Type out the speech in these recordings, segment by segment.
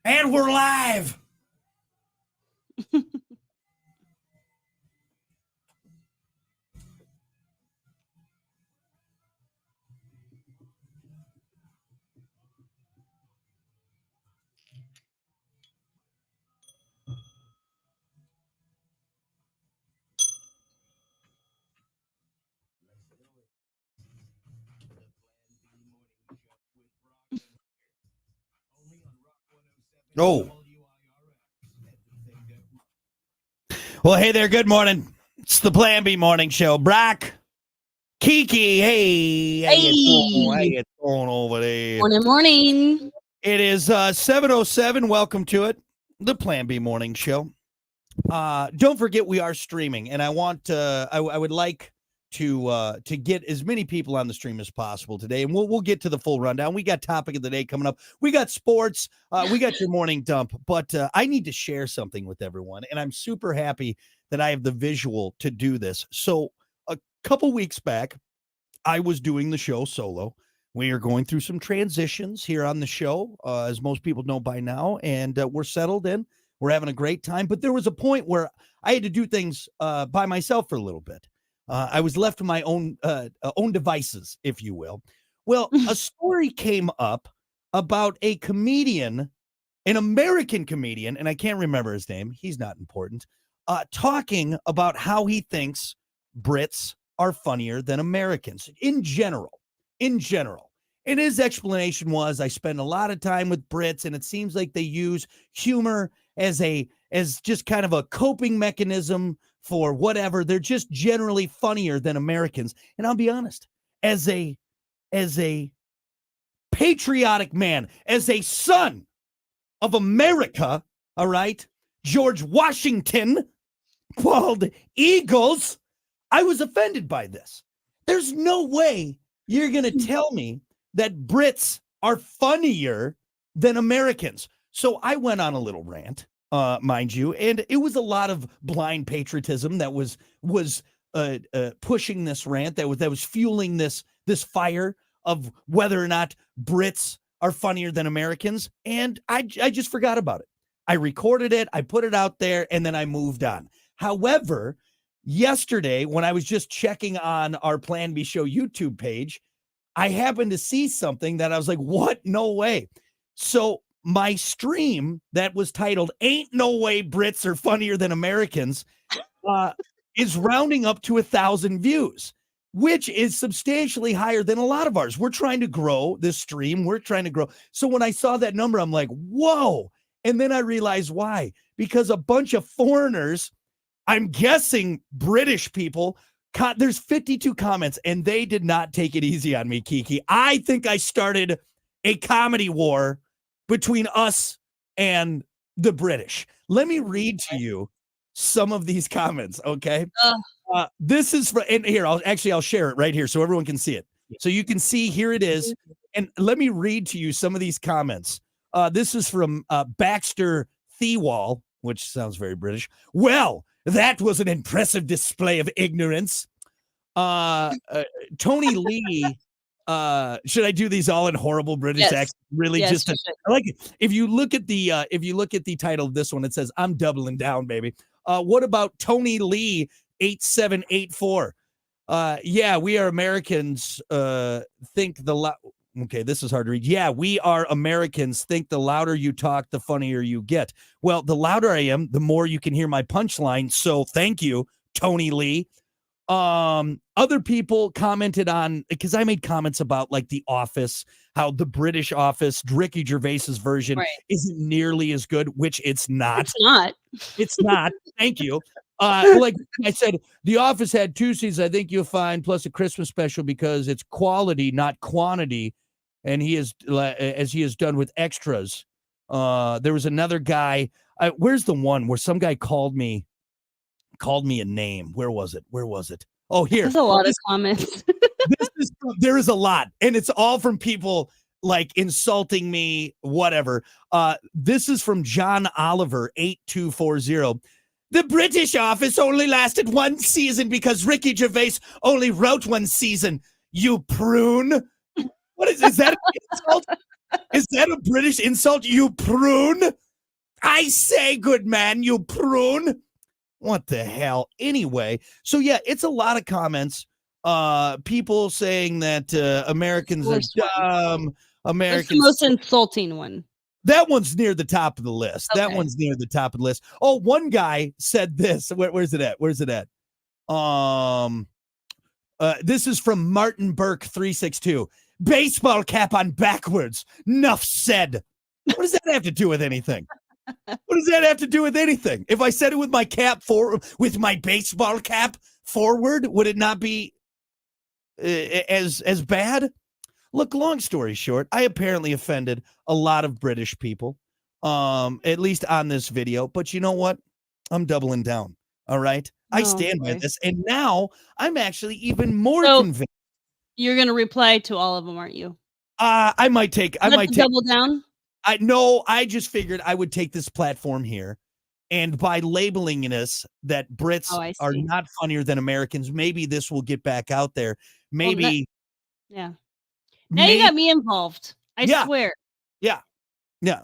And we're live. Oh. Well, hey there. Good morning. It's the Plan B Morning Show. Brock, Kiki, hey. How you doing over there? Morning. It is 7:07. Welcome to it, the Plan B Morning Show. Don't forget we are streaming, and I want I would like to get as many people on the stream as possible today, and we'll get to the full rundown. We got topic of the day coming up. We got sports. We got your morning dump, but I need to share something with everyone, and I'm super happy that I have the visual to do this. So a couple weeks back, I was doing the show solo. We are going through some transitions here on the show, as most people know by now, and we're settled in. We're having a great time, but there was a point where I had to do things by myself for a little bit. I was left to my own devices, if you will. Well, a story came up about a comedian, an American comedian, and I can't remember his name. He's not important. Talking about how he thinks Brits are funnier than Americans in general. And his explanation was, I spend a lot of time with Brits, and it seems like they use humor as just kind of a coping mechanism for whatever. They're just generally funnier than Americans. And I'll be honest, as a patriotic man, as a son of America, all right, George Washington, bald eagles, I was offended by this. There's no way you're going to tell me that Brits are funnier than Americans. So I went on a little rant, mind you, and it was a lot of blind patriotism that was pushing this rant, that was fueling this fire of whether or not Brits are funnier than Americans, and I just forgot about it. I recorded it, I put it out there, and then I moved on. However, yesterday, when I was just checking on our Plan B Show YouTube page, I happened to see something that I was like, what? No way. So my stream that was titled Ain't No Way Brits Are Funnier Than Americans is rounding up to 1,000 views, which is substantially higher than a lot of ours. We're trying to grow this stream. We're trying to grow. So when I saw that number, I'm like, whoa. And then I realized why. Because a bunch of foreigners, I'm guessing British people, there's 52 comments, and they did not take it easy on me, Kiki. I think I started a comedy war between us and the British. Let me read to you some of these comments, okay? This is and here, I'll share it right here so everyone can see it. So you can see, here it is. And let me read to you some of these comments. This is from Baxter Thewall, which sounds very British. Well, that was an impressive display of ignorance. Tony Lee, should I do these all in horrible British accent? Really? Yes, I like it. If you look at the title of this one, it says, I'm doubling down, baby. What about Tony Lee 8784? Yeah, we are Americans, think okay, this is hard to read. Yeah, we are Americans, think the louder you talk, the funnier you get. Well, the louder I am, the more you can hear my punchline. So thank you, Tony Lee. Other people commented on, because I made comments about like The Office, how the British Office, Ricky Gervais's version, isn't nearly as good, which it's not. It's not. Thank you. Like I said, The Office had 2 seasons. I think you'll find, plus a Christmas special, because it's quality, not quantity. And he is, as he has done with extras. There was another guy. Where's the one where some guy called me a name? Where was it? Oh, here. There's a lot of comments. There is a lot, and it's all from people like insulting me, whatever. This is from John Oliver 8240. The British Office only lasted 1 season because Ricky Gervais only wrote 1 season. You prune. What is that? An insult? Is that a British insult, you prune? I say, good man, you prune. What the hell? Anyway, so yeah, it's a lot of comments. People saying that Americans are dumb. What's the Americans. most insulting one? That one's near the top of the list. Okay. That one's near the top of the list. Oh, one guy said this. Where's it at? Where's it at? This is from Martin Burke 362. Baseball cap on backwards. Nuff said. What does that have to do with anything? What does that have to do with anything? If I said it with my cap with my baseball cap forward, would it not be as bad? Look, long story short, I apparently offended a lot of British people, at least on this video. But you know what? I'm doubling down. All right. I stand by this. And now I'm actually even more convinced. You're going to reply to all of them, aren't you? I might take double down. I just figured I would take this platform here. And by labeling this that Brits are not funnier than Americans, maybe this will get back out there. Maybe. Yeah. Now you got me involved. I swear. Yeah. Yeah.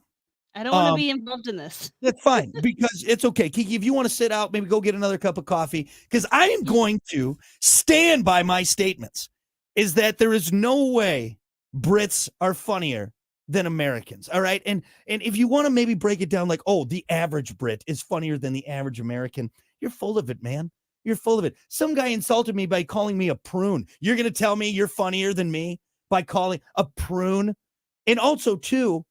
I don't want to be involved in this. That's fine, because it's okay. Kiki, if you want to sit out, maybe go get another cup of coffee, because I am going to stand by my statements, is that there is no way Brits are funnier than Americans. All right. And if you want to maybe break it down like, oh, the average Brit is funnier than the average American, you're full of it, man. You're full of it. Some guy insulted me by calling me a prune. You're going to tell me you're funnier than me by calling a prune? And also, too,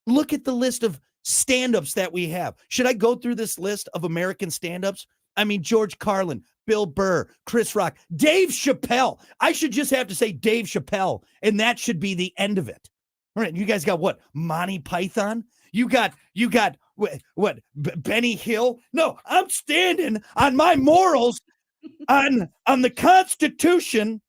look at the list of stand-ups that we have. Should I go through this list of American stand-ups? I mean, George Carlin, Bill Burr, Chris Rock, Dave Chappelle. I should just have to say Dave Chappelle, and that should be the end of it. All right, you guys got what? Monty Python? You got what? Benny Hill? No, I'm standing on my morals, on the Constitution,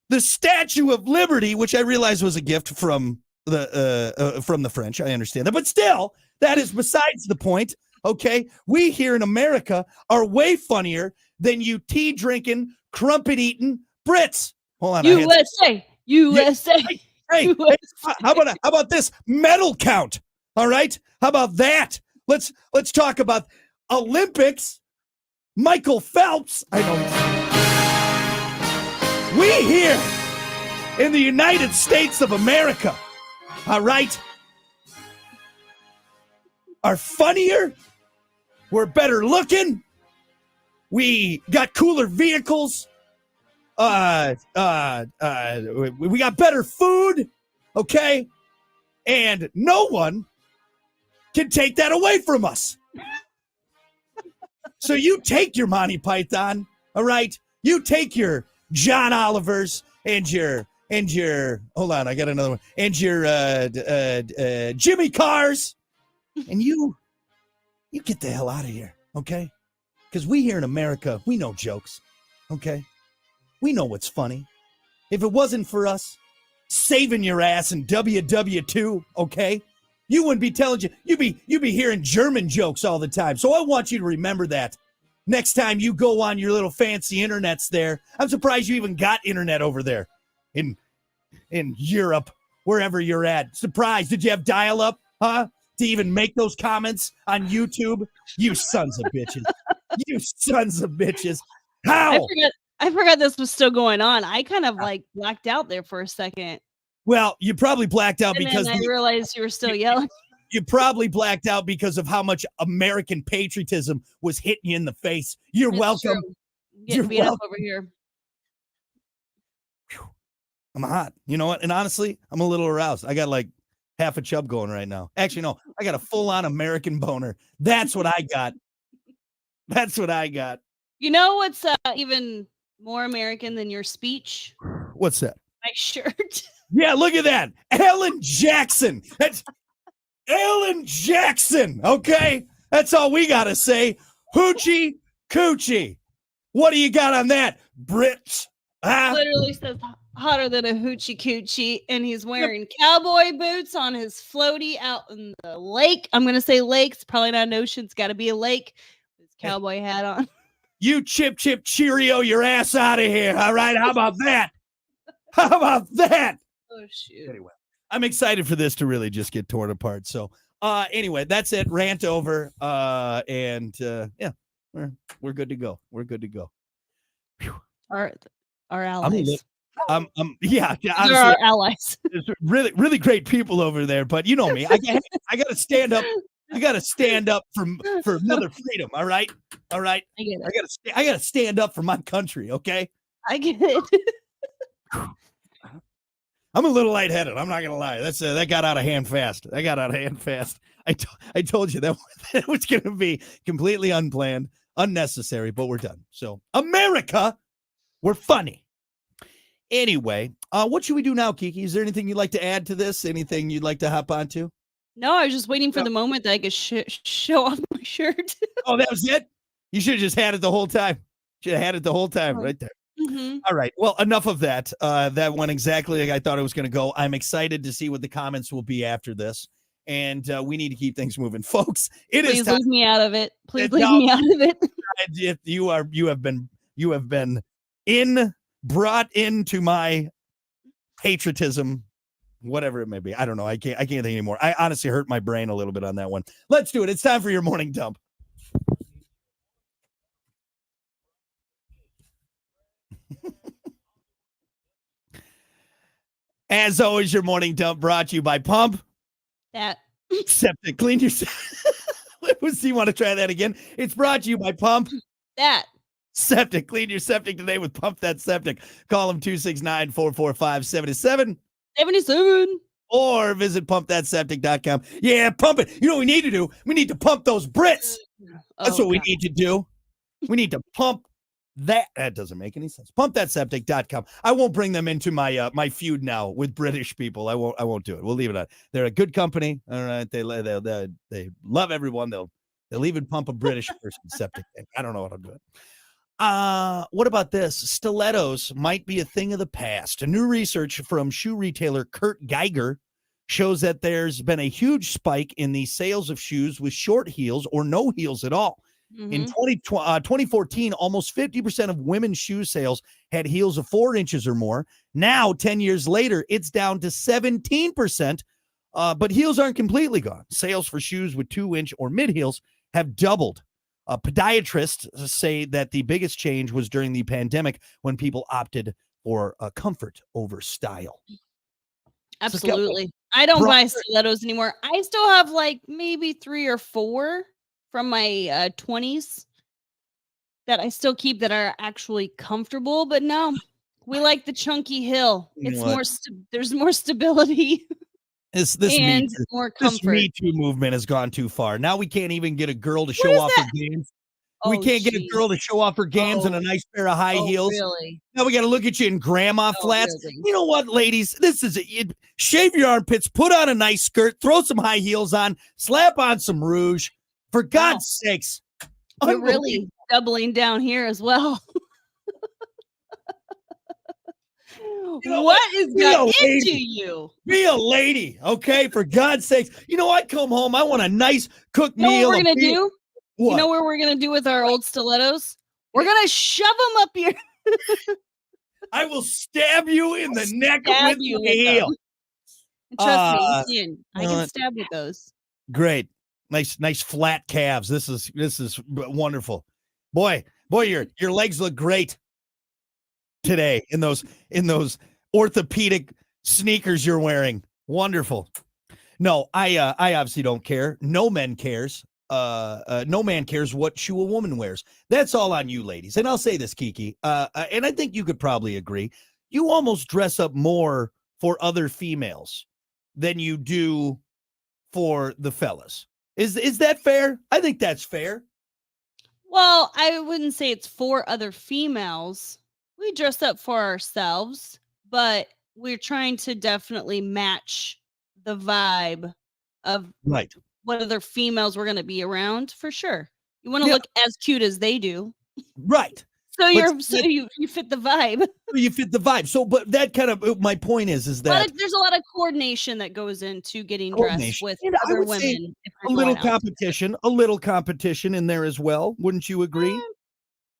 the Statue of Liberty, which I realized was a gift from the French. I understand that, but still, that is besides the point. Okay, we here in America are way funnier than you tea drinking, crumpet eating Brits. Hold on, USA. Hey, how about this medal count? All right, how about that? Let's talk about Olympics. Michael Phelps. I know. We here in the United States of America, all right, are funnier. We're better looking. We got cooler vehicles. We got better food. Okay. And no one can take that away from us. So you take your Monty Python. All right. You take your John Olivers and your hold on, I got another one. And your Jimmy Cars. And you get the hell out of here, okay? Because we here in America, we know jokes, okay? We know what's funny. If it wasn't for us saving your ass in WW2, okay, you wouldn't be telling you'd be hearing German jokes all the time. So I want you to remember that next time you go on your little fancy internets there. I'm surprised you even got internet over there in Europe, wherever you're at. Surprised. Did you have dial-up, huh? To even make those comments on YouTube? You sons of bitches. You sons of bitches. How? I forgot this was still going on. I kind of like blacked out there for a second. Well, you probably blacked out and because then I realized you were still yelling. You probably blacked out because of how much American patriotism was hitting you in the face. You're welcome. Getting beat up over here. Whew. I'm hot. You know what? And honestly, I'm a little aroused. I got like half a chub going right now. Actually, no, I got a full-on American boner. That's what I got. That's what I got. You know what's even more American than your speech? What's that? My shirt. Yeah, look at that. Ellen Jackson. That's Ellen Jackson. Okay? That's all we got to say. Hoochie coochie. What do you got on that, Brits? Literally says hotter than a hoochie coochie, and he's wearing cowboy boots on his floaty out in the lake. I'm going to say lake. It's probably not an ocean. It's got to be a lake. His cowboy hat on. You chip Cheerio your ass out of here. All right? How about that? How about that? Oh, shoot. Anyway, I'm excited for this to really just get torn apart. So anyway, that's it. Rant over. And yeah, we're good to go. We're good to go. Whew. Our allies. Yeah, They're honestly, our allies. there's really, really great people over there, but you know me. I got to stand up. I got to stand up for another freedom. All right. I get it. I got to stand up for my country. Okay. I get it. I'm a little lightheaded. I'm not gonna lie. That got out of hand fast. I told you that was gonna be completely unplanned, unnecessary, but we're done. So America, we're funny. Anyway, what should we do now, Kiki? Is there anything you'd like to add to this? Anything you'd like to hop onto? No, I was just waiting for the moment that I could show off my shirt. Oh, that was it? You should have just had it the whole time. Should have had it the whole time right there. Mm-hmm. All right. Well, enough of that. That went exactly like I thought it was going to go. I'm excited to see what the comments will be after this. And we need to keep things moving. Folks, Please leave me out of it. Please leave me out of it. If you have been brought into my patriotism, whatever it may be. I don't know. I can't think anymore. I honestly hurt my brain a little bit on that one. Let's do it. It's time for your morning dump. As always, your morning dump brought to you by Pump. That Septic. Clean your Let's you want to try that again? It's brought to you by Pump. That Septic. Clean your septic today with Pump That Septic. Call them 269-445-7777. Or visit pumpthatseptic.com. Yeah, pump it. You know what we need to do? We need to pump those Brits. That's what we need to do. We need to pump that. That doesn't make any sense. Pumpthatseptic.com. I won't bring them into my my feud now with British people. I won't do it. We'll leave it at. They're a good company. All right. They love everyone. They'll even pump a British person septic tank. I don't know what I'm doing. What about this? Stilettos might be a thing of the past. A new research from shoe retailer Kurt Geiger shows that there's been a huge spike in the sales of shoes with short heels or no heels at all. Mm-hmm. In 2014, almost 50% of women's shoe sales had heels of 4 inches or more. Now, 10 years later, it's down to 17%. But heels aren't completely gone. Sales for shoes with 2-inch or mid heels have doubled. Podiatrists say that the biggest change was during the pandemic when people opted for comfort over style. Absolutely. I don't buy stilettos anymore. I still have like maybe 3 or 4 from my 20s that I still keep that are actually comfortable. But no, we like the chunky heel. It's more, there's more stability. This more comfort. This Me Too movement has gone too far. Now we can't even get a girl to show off her games. We can't get a girl to show off her games in a nice pair of high heels. Really? Now we got to look at you in grandma flats. Really? You know what, ladies? This is it. Shave your armpits, put on a nice skirt, throw some high heels on, slap on some rouge. For God's sakes. You're really doubling down here as well. What is got into you? Be a lady, okay? For God's sakes. You know, I come home, I want a nice cooked meal. You know what we're going to do? What? You know what we're going to do with our old stilettos? We're going to shove them up here. I will stab you in the neck with the heel. Trust me, I can stab with those. Great. Nice flat calves. This is wonderful. Boy, your legs look great today in those orthopedic sneakers you're wearing. Wonderful. No, I obviously don't care. No man cares. No man cares what shoe a woman wears. That's all on you, ladies. And I'll say this, Kiki, and I think you could probably agree. You almost dress up more for other females than you do for the fellas. Is that fair? I think that's fair. Well, I wouldn't say it's for other females. We dress up for ourselves, but we're trying to definitely match the vibe of what other females we're going to be around, for sure. You want to look as cute as they do. Right. So you fit the vibe. You fit the vibe. So, but that kind of, my point is that there's a lot of coordination that goes into getting dressed with other women. A little competition in there as well. Wouldn't you agree?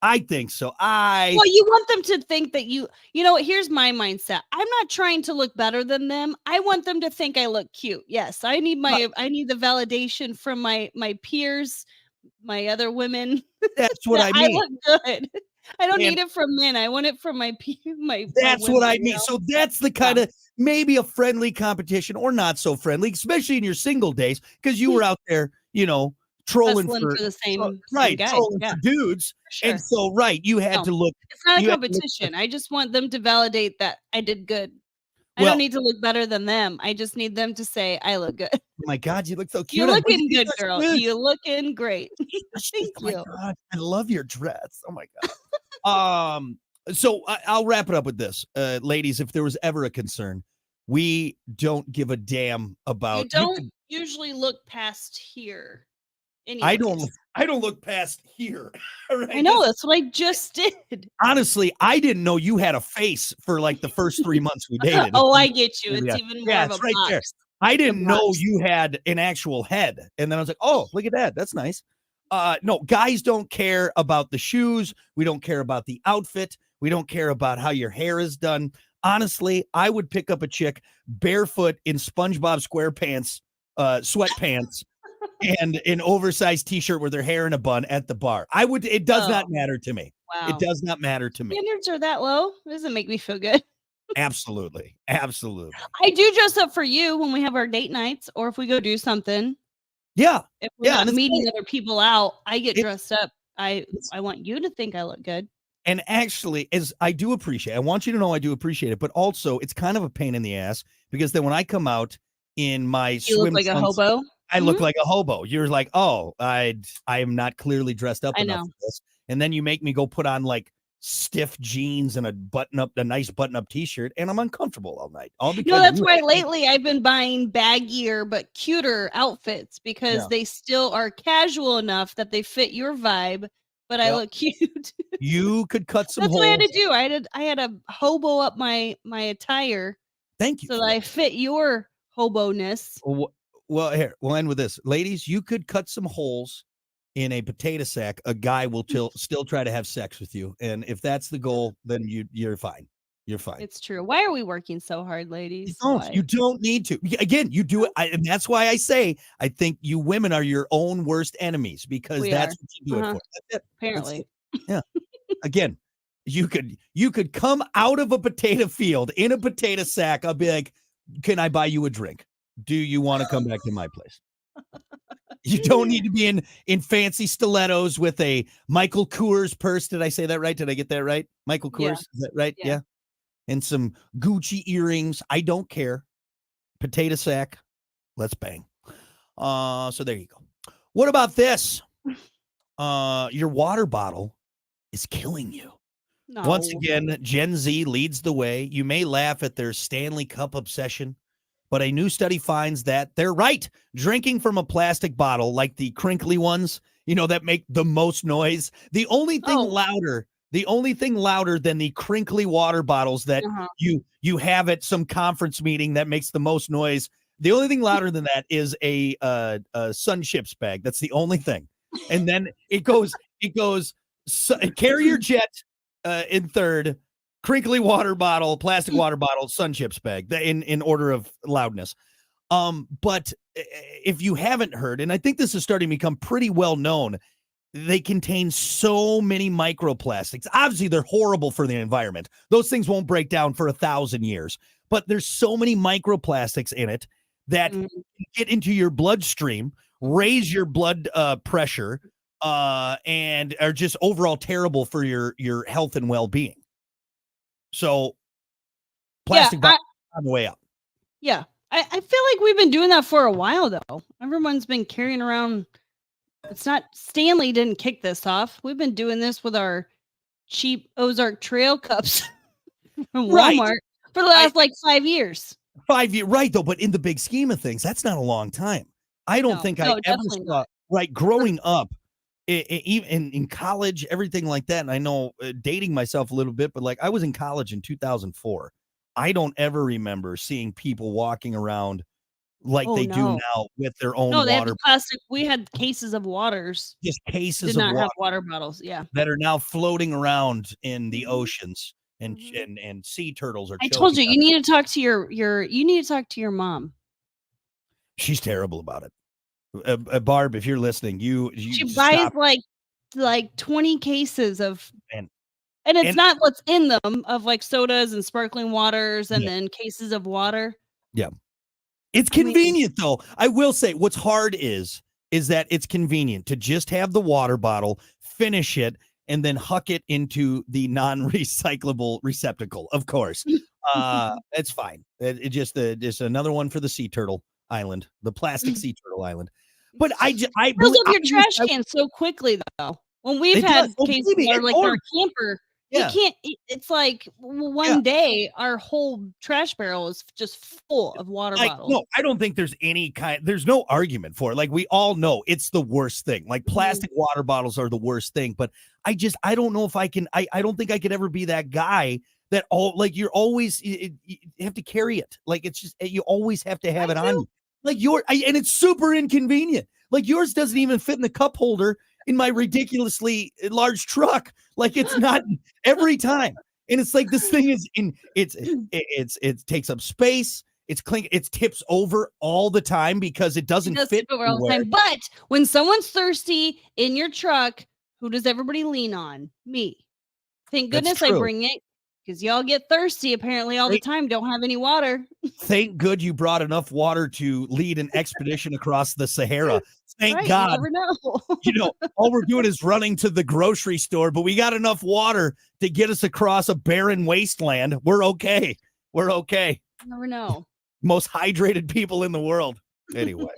I think so. Well, you want them to think that you know what? Here's my mindset. I'm not trying to look better than them. I want them to think I look cute. Yes, I need the validation from my peers, my other women That's what that I I mean. look good. I don't And need it from men. I want it from my my that's what women, I you mean. know? So that's the kind of maybe a friendly competition or not so friendly, especially in your single days, because you were out there, trolling Hustling for for the same guys. trolling Yeah, for dudes. for sure. And so, you had No, to look, it's not a you had to look good. competition. I just want them to validate that I did good. I don't Well, need to look better than them. I just need them to say I look good. my God, you look so You're cute. I know you looking do good, such girl. good. You looking great. Thank Oh my you. God, I love your dress. Oh my God. So I'll wrap it up with this, ladies. If there was ever a concern, we don't give a damn You about you. don't usually look past here I anyways. don't. I don't look past here. All right. I know, that's what I just did. Honestly, I didn't know you had a face for like the first 3 months we dated. Oh, I get you. It's Yeah, even more yeah, of a it's right there. box. I The didn't know box. you had an actual head, and then I was like, "Oh, look at that. That's nice." No, guys don't care about the shoes. We don't care about the outfit. We don't care about how your hair is done. Honestly, I would pick up a chick barefoot in SpongeBob SquarePants, sweatpants, and an oversized T-shirt with her hair in a bun at the bar. I would. It does Oh, not matter to me. It wow. does not matter to me. Standards are that low? It doesn't make me feel good. Absolutely, absolutely. I do dress up for you when we have our date nights or if we go do something. Yeah, If we're yeah, and not it's meeting great. other people out, I get It, dressed up. I it's want you to think I look good. And actually, as I do appreciate, I want you to know I do appreciate it, but also it's kind of a pain in the ass because then when I come out in my You look swim like a trunks, hobo. I Mhm. look like a hobo. You're like, oh, I am not clearly dressed up I enough know. for this. And then you make me go put on like stiff jeans and a nice button up T-shirt, and I'm uncomfortable all night. All No, because that's you why hate me. lately I've been buying baggier but cuter outfits because Yeah. they still are casual enough that they fit your vibe, but I Well, look cute. you could cut some That's what I had to holes. do. I had to hobo up my attire Thank you so for that that. I fit your hobo-ness. Well, here, we'll end with this. Ladies, you could cut some holes in a potato sack. A guy will still try to have sex with you. And if that's the goal, then you're fine. You're fine. It's true. Why are we working so hard, You ladies? don't. Why? You don't need to. Again, you do it. And that's why I say I think you women are your own worst enemies because We are. that's what you do it Uh-huh. for. That's it. That's Apparently. it. Yeah. Again, you could come out of a potato field in a potato sack. I'll be like, can I buy you a drink? Do you want to come back to my place? You don't need to be in fancy stilettos with a Michael Kors purse. Did I say that right? Did I get that right? Michael Yeah. Kors, is that right? Yeah. Yeah. And some Gucci earrings. I don't care. Potato sack. Let's bang. So there you go. What about this? Your water bottle is killing you. Once No. again, Gen Z leads the way. You may laugh at their Stanley Cup obsession, but a new study finds that they're right. Drinking from a plastic bottle, like the crinkly ones, that make the most noise. The only thing Oh. louder than the crinkly water bottles that Uh-huh. you have at some conference meeting that makes the most noise. The only thing louder than that is a Sun Chips bag. That's the only thing. And then it goes Carrier Jet in third, crinkly water bottle, plastic water bottle, Sun Chips bag in order of loudness. But if you haven't heard, and I think this is starting to become pretty well known, they contain so many microplastics. Obviously, they're horrible for the environment. Those things won't break down for 1,000 years, but there's so many microplastics in it that Mhm. get into your bloodstream, raise your blood pressure, and are just overall terrible for your health and well-being. So plastic bottle on the way out. Yeah. I feel like we've been doing that for a while though. Everyone's been carrying around. It's not Stanley didn't kick this off. We've been doing this with our cheap Ozark Trail cups from Right. Walmart for the last like 5 years. 5 years, right, though, but in the big scheme of things, that's not a long time. I don't think I No, ever definitely saw, not. right, growing up, even in college, everything like that, and I know dating myself a little bit, but like I was in college in 2004. I don't ever remember seeing people walking around like Oh they do no. now with their own No, they have the water, plastic. We had cases of waters. just cases Did of not water have water bottles. Yeah. that are now floating around in the Mhm. oceans, and Mhm. sea turtles are I told choking you, on you it. need to talk to you need to talk to your mom. She's terrible about it. Barb, if you're listening, you She buys stop. like 20 cases of, and and it's and not what's in them of like sodas and sparkling waters and yeah, then cases of water. yeah. It's I mean, convenient though. I will say what's hard is that it's convenient to just have the water bottle, finish it, and then huck it into the non-recyclable receptacle. Of course. It's fine. It just another one for the sea turtle island, the plastic sea turtle island. But I fills believe up your trash can so quickly though. When we've it does. had Oh cases of baby, water it's like our hard. camper, we Yeah. can't it's like Yeah. one day our whole trash barrel is just full of water Like, bottles. no, I don't think there's no argument for it. Like, we all know it's the worst thing. Like, Mhm. plastic water bottles are the worst thing. But I don't know if I don't think I could ever be that guy that like you're always, you have to carry it. Like, it's just, you always have to have I it on do. you. Like, and it's super inconvenient. Like, yours doesn't even fit in the cup holder in my ridiculously large truck. Like, it's not every time. And it's like, this thing is it takes up space. It tips over all the time because it It doesn't does fit tip over all the anywhere. time. But when someone's thirsty in your truck, who does everybody lean on? Me. Thank That's goodness I true. bring it because y'all get thirsty apparently all the time. Don't have any water. Thank good you brought enough water to lead an expedition across the Sahara. Thank Right. You God. never know. All we're doing is running to the grocery store, but we got enough water to get us across a barren wasteland. We're okay. We're okay. You never know. Most hydrated people in the world. Anyway.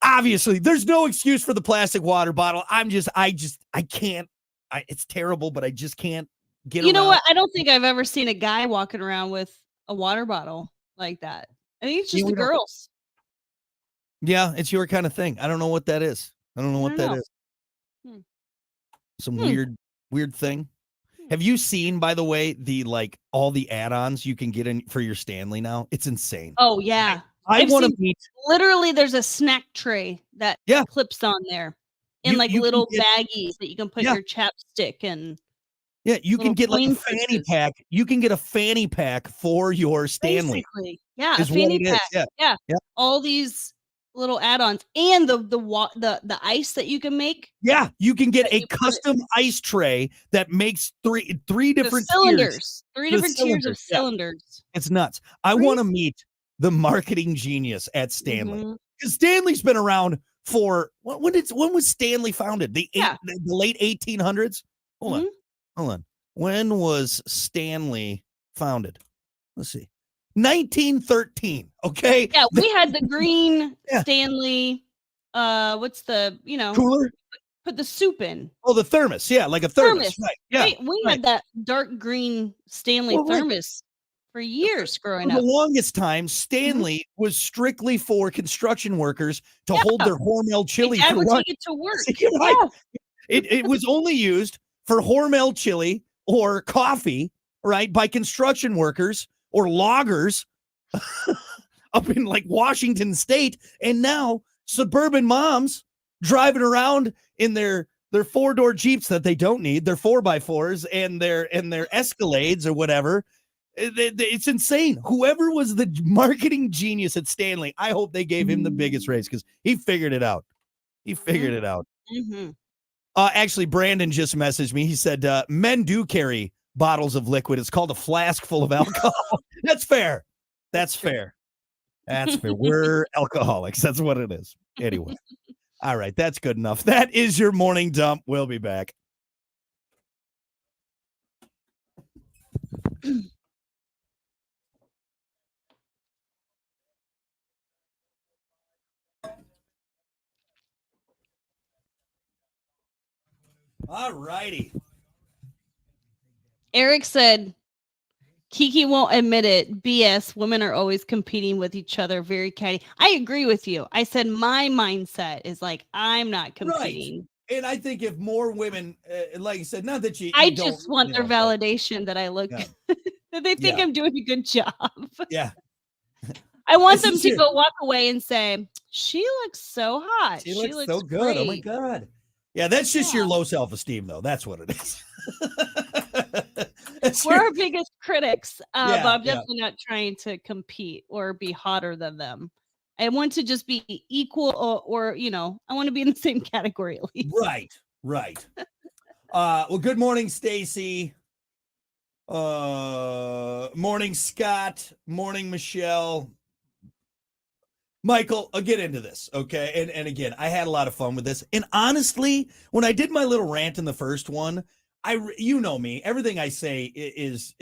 Obviously, there's no excuse for the plastic water bottle. I can't. It's terrible, but I just can't get You know around. what? I don't think I've ever seen a guy walking around with a water bottle like that. I think it's just the We don't. girls. Yeah, it's your kind of thing. I don't know what that is. I don't know I what don't that know. is. Some Hmm. weird thing. Hmm. Have you seen, by the way, all the add-ons you can get in for your Stanley now? It's insane. Oh yeah. I I've want to seen meet. literally there's a snack tray that Yeah, clips on there in like you can little get. baggies that you can put Yeah, your chapstick and yeah, you can little get like a flame fanny purses. pack. You can get a fanny pack for your Stanley. Basically, yeah, a Is what fanny it is. pack. Yeah, Yeah. yeah. All these little add-ons and the ice that you can make Yeah, you can get that a you put it custom ice tray that makes three the different tiers. cylinders, 3 The different tiers of cylinders, yeah, cylinders. it's nuts. I wanna Crazy. meet the marketing genius at Stanley, Mhm. because Stanley's been around for when was Stanley founded? Yeah. The late 1800s? Hold on, Mhm. hold on. When was Stanley founded? Let's see. 1913, okay? Yeah, we had the green Yeah. Stanley, what's the, Cooler? put the soup in. Oh, the thermos, yeah, like a thermos, Thermos. right, yeah, Right, we right. had that dark green Stanley Well, right. thermos for years growing For the up. longest time, Mhm. Stanley was strictly for construction workers to hold Yeah, their Hormel my chili dad for would lunch. take it to work. You're right. Yeah. It was only used for Hormel chili or coffee, right, by construction workers or loggers up in like Washington State. And now suburban moms driving around in their four-door Jeeps that they don't need, their 4x4s and their Escalades or whatever. It's insane. Whoever was the marketing genius at Stanley, I hope they gave him the biggest raise because he figured it out. He figured it out. Mhm. Actually, Brandon just messaged me. He said, men do carry bottles of liquid. It's called a flask full of alcohol. That's fair. That's fair. That's fair. We're alcoholics. That's what it is. Anyway. All right. That's good enough. That is your morning dump. We'll be back. All righty. Eric said, Kiki won't admit it. BS. Women are always competing with each other. Very catty. I agree with you. I said my mindset is like, I'm not competing. Right. And I think if more women, like you said, not that you I don't, just want their validation that I look, yeah. that they think I'm doing a good job. Yeah. I want This them is to your- go walk away and say, "She looks so hot. She looks so good. great." Oh my God. Yeah, that's just your Yeah. low self-esteem, though. That's what it is. That's We're your- our biggest critics, but yeah, I'm yeah. definitely not trying to compete or be hotter than them. I want to just be equal, or I want to be in the same category at least. Right, right. Well, good morning, Stacy. Morning, Scott. Morning, Michelle. Michael, I'll get into this, okay? And again, I had a lot of fun with this. And honestly, when I did my little rant in the first one, you know me, everything I say is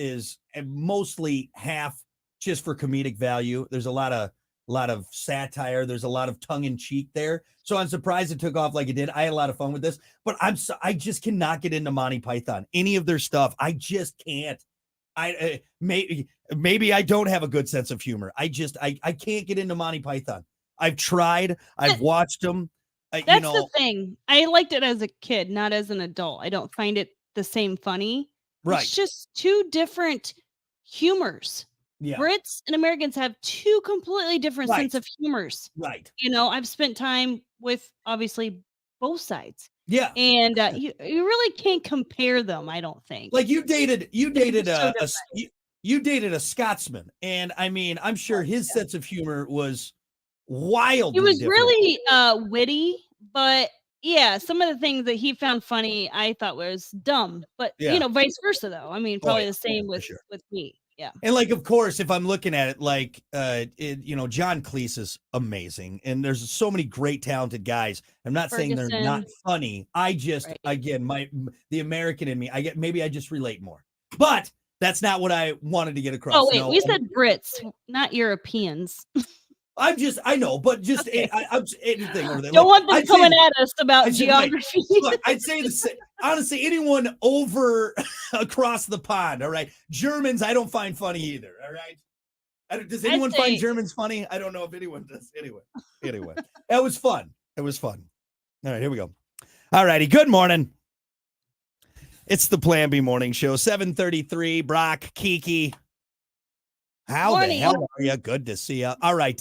mostly half just for comedic value. There's a lot of satire. There's a lot of tongue in cheek there. So I'm surprised it took off like it did. I had a lot of fun with this, but I just cannot get into Monty Python, any of their stuff. I just can't. Maybe I don't have a good sense of humor. I can't get into Monty Python. I've tried. I've watched them. That's the thing. I liked it as a kid, not as an adult. I don't find it the same funny. Right. It's just two different humors. Yeah. Brits and Americans have two completely different Right. sense of humors. Right. I've spent time with obviously both sides. Yeah. And you really can't compare them, I don't think. Like you dated so you dated a Scotsman, and I mean, I'm sure his sense of humor was wildly It was different. really witty, but yeah, some of the things that he found funny I thought was dumb. But Yeah. vice versa though. I mean, probably yeah. the same For with sure. with me. Yeah. And like, of course, if I'm looking at it, like, John Cleese is amazing, and there's so many great, talented guys. I'm not saying they're not Ferguson. funny. I just, Right. again, the American in me, maybe I just relate more. But that's not what I wanted to get across. Oh wait, No, we said Brits, not Europeans. I know, but just Okay. I'm anything over there. Don't Like, want them I'd say coming that- at us about I'd say, right. geography. Look, I'd say the same. Honestly, anyone over across the pond, all right? Germans, I don't find funny either, all right? Does anyone find Germans funny? I don't know if anyone does. Anyway, that was fun. It was fun. All right, here we go. All righty, good morning. It's the Plan B Morning Show, 7:33. Brock, Kiki. How Morning. the hell are you? Good to see you. All right,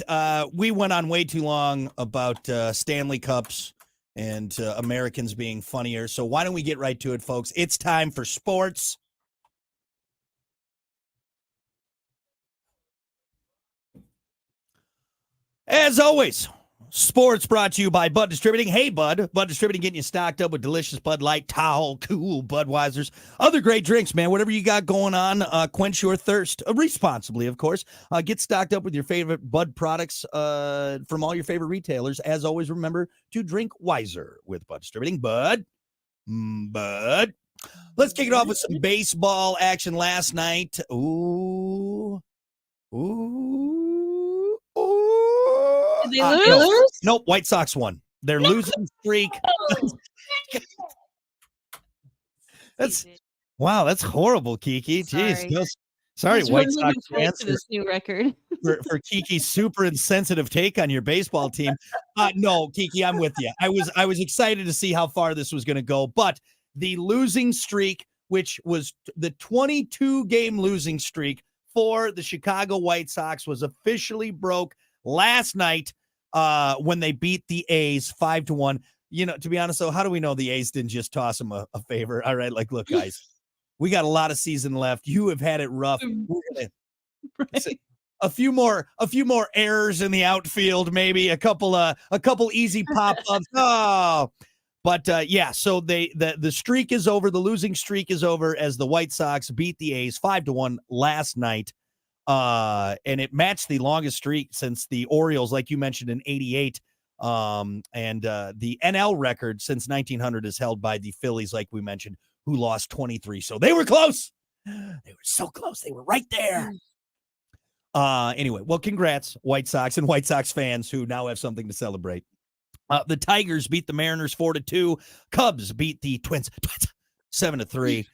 we went on way too long about Stanley Cups and Americans being funnier. So why don't we get right to it, folks? It's time for sports. As always, sports brought to you by Bud Distributing. Hey, Bud. Bud Distributing getting you stocked up with delicious Bud Light, Tahoe, Cool, Budweisers, other great drinks, man. Whatever you got going on, quench your thirst responsibly, of course. Get stocked up with your favorite Bud products from all your favorite retailers. As always, remember to drink wiser with Bud Distributing. Bud. Let's kick it off with some baseball action last night. Ooh. Did they lose? Nope, White Sox won. Their losing streak. That's horrible, Kiki. Jeez. Sorry, Just White really Sox good point fans, to this new record. for Kiki's super insensitive take on your baseball team. No, Kiki, I'm with you. I was excited to see how far this was going to go, but the losing streak, which was the 22-game losing streak for the Chicago White Sox, was officially broke last night when they beat the A's 5-1. To be honest, though, how do we know the A's didn't just toss them a favor? All right, like, look, guys, we got a lot of season left. You have had it rough. We're gonna a few more errors in the outfield, maybe a couple easy pop-ups. Oh, but yeah, so the streak is over. The losing streak is over as the White Sox beat the A's 5-1 last night. And it matched the longest streak since the Orioles, like you mentioned, in 88. And the NL record since 1900 is held by the Phillies, like we mentioned, who lost 23. So they were close. They were so close. They were right there. Anyway, well, congrats, White Sox and White Sox fans who now have something to celebrate. The Tigers beat the Mariners 4-2. Cubs beat the Twins 7-3.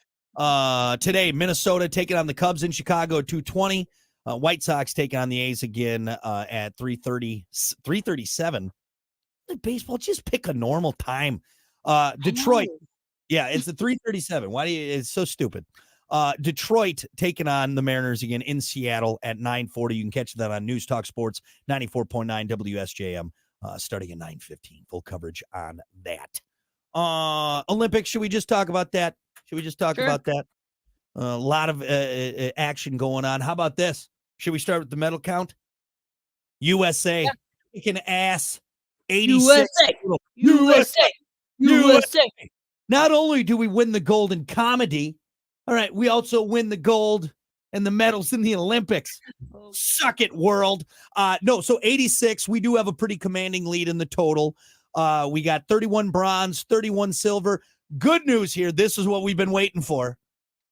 Today, Minnesota taking on the Cubs in Chicago at 2:20. White Sox taking on the A's again at 3:37. Baseball, just pick a normal time. Detroit, yeah, it's the 3:37. Why do you? It's so stupid. Detroit taking on the Mariners again in Seattle at 9:40. You can catch that on News Talk Sports 94.9 WSJM starting at 9:15. Full coverage on that. Olympics, should we just talk about that? Should we just talk about that? A lot of action going on. How about this? Should we start with the medal count? USA. Kicking ass. 86. USA. Not only do we win the gold in comedy, all right, we also win the gold and the medals in the Olympics. Suck it, world. So 86, we do have a pretty commanding lead in the total. We got 31 bronze, 31 silver. Good news here. This is what we've been waiting for.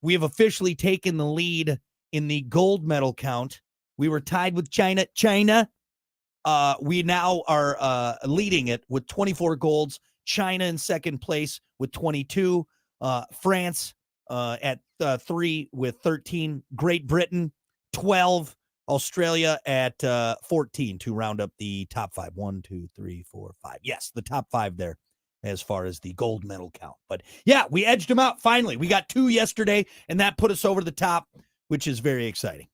We have officially taken the lead in the gold medal count. We were tied with China. We now are leading it with 24 golds. China in second place with 22. France at 3 with 13. Great Britain, 12. Australia at 14 to round up the top 5. 1, 2, 3, 4, 5. Yes, the top 5 there as far as the gold medal count. But yeah, we edged them out finally. We got 2 yesterday, and that put us over the top, which is very exciting.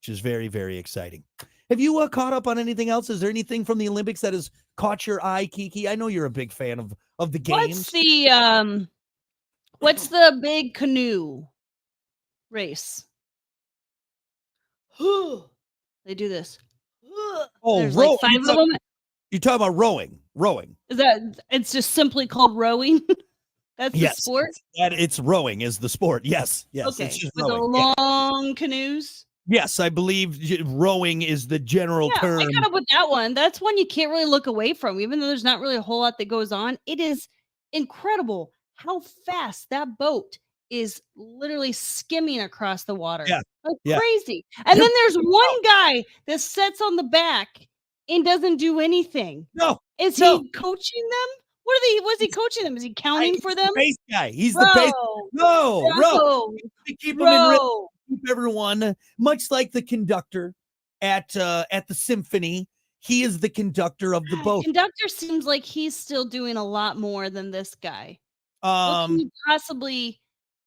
Very, very exciting. Have you caught up on anything else? Is there anything from the Olympics that has caught your eye, Kiki? I know you're a big fan of the games. What's the big canoe race? They do this. There's like 5 of them. You're talking about rowing. Is that it's just simply called rowing? That's the sport? It's rowing is the sport. Yes. Okay. It's just with the long canoes. Yes, I believe rowing is the general term. I got up with that one. That's one you can't really look away from, even though there's not really a whole lot that goes on. It is incredible how fast that boat is literally skimming across the water. Crazy. And then there's one guy that sits on the back and doesn't do anything. No. Is he coaching them? Was he coaching them? Is he counting for them? The base guy. He's the base. Row. Keep them in rhythm. Keep everyone, much like the conductor at the symphony. He is the conductor of the boat. Conductor seems like he's still doing a lot more than this guy. What can you possibly?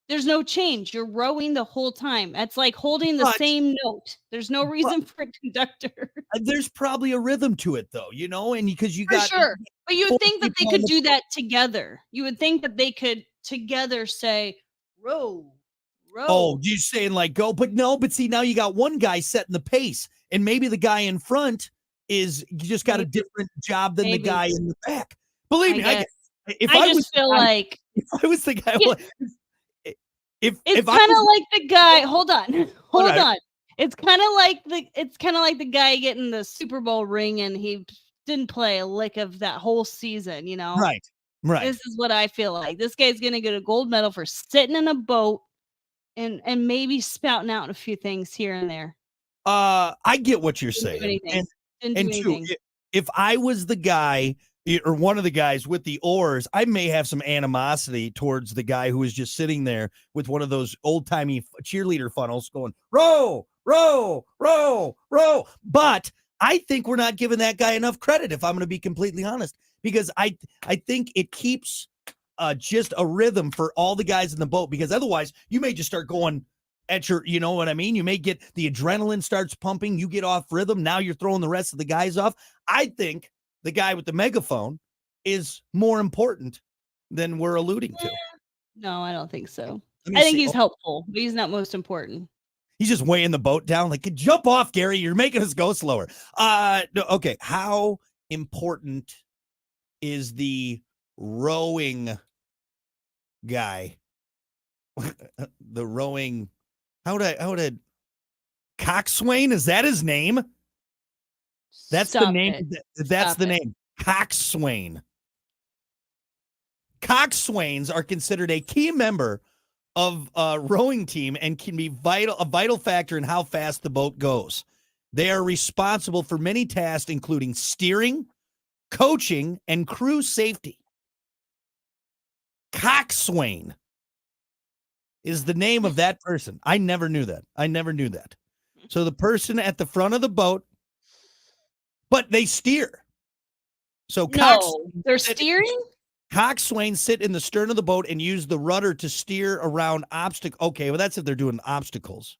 There's no change. You're rowing the whole time. It's like holding the same note. There's no reason for a conductor. There's probably a rhythm to it, though, and because you got sure. But you would think that they could do that together. You would think that they could together say, row. Oh, you're saying like go, but no, but see, now you got one guy setting the pace, and maybe the guy in front is just got a different job than the guy in the back. Believe me, if I was the guy, it's kind of like the guy. Hold on. It's kind of like the guy getting the Super Bowl ring, and he didn't play a lick of that whole season. Right. This is what I feel like. This guy's gonna get a gold medal for sitting in a boat. And maybe spouting out a few things here and there. I get what you're saying. And two, if I was the guy or one of the guys with the oars, I may have some animosity towards the guy who was just sitting there with one of those old-timey cheerleader funnels going, row, row, row, row. But I think we're not giving that guy enough credit, if I'm going to be completely honest, because I think it keeps just a rhythm for all the guys in the boat, because otherwise you may just start going at your, you know what I mean? You may get the adrenaline starts pumping, you get off rhythm. Now you're throwing the rest of the guys off. I think the guy with the megaphone is more important than we're alluding to. No, I don't think so. I think he's helpful, but he's not most important. He's just weighing the boat down. Like, jump off, Gary. You're making us go slower. No, okay. How important is the rowing guy? The rowing. How did Coxswain? Is that his name? That's the name. That's the name. Coxswain. Coxswains are considered a key member of a rowing team and can be a vital factor in how fast the boat goes. They are responsible for many tasks, including steering, coaching, and crew safety. Coxswain is the name of that person. I never knew that. So the person at the front of the boat, but they steer. So no, they're steering? Coxswains sit in the stern of the boat and use the rudder to steer around obstacles. Okay, well, that's if they're doing obstacles.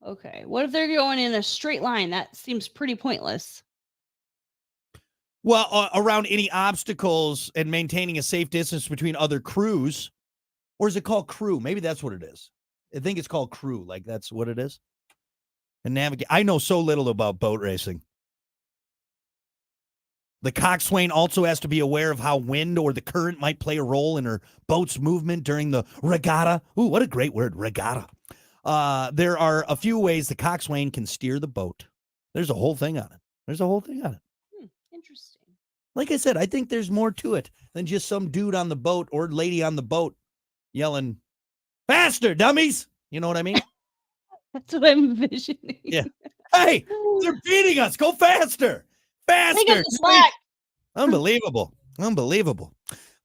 Okay. What if they're going in a straight line? That seems pretty pointless. Well, around any obstacles and maintaining a safe distance between other crews. Or is it called crew? Maybe that's what it is. I think it's called crew. Like that's what it is. And navigate. I know so little about boat racing. The coxswain also has to be aware of how wind or the current might play a role in her boat's movement during the regatta. Ooh, what a great word, regatta. There are a few ways the coxswain can steer the boat. There's a whole thing on it. Interesting. Like I said, I think there's more to it than just some dude on the boat or lady on the boat yelling, faster, dummies. You know what I mean? That's what I'm envisioning. Yeah. Hey, they're beating us. Go faster. Take Faster. us the slack. Unbelievable.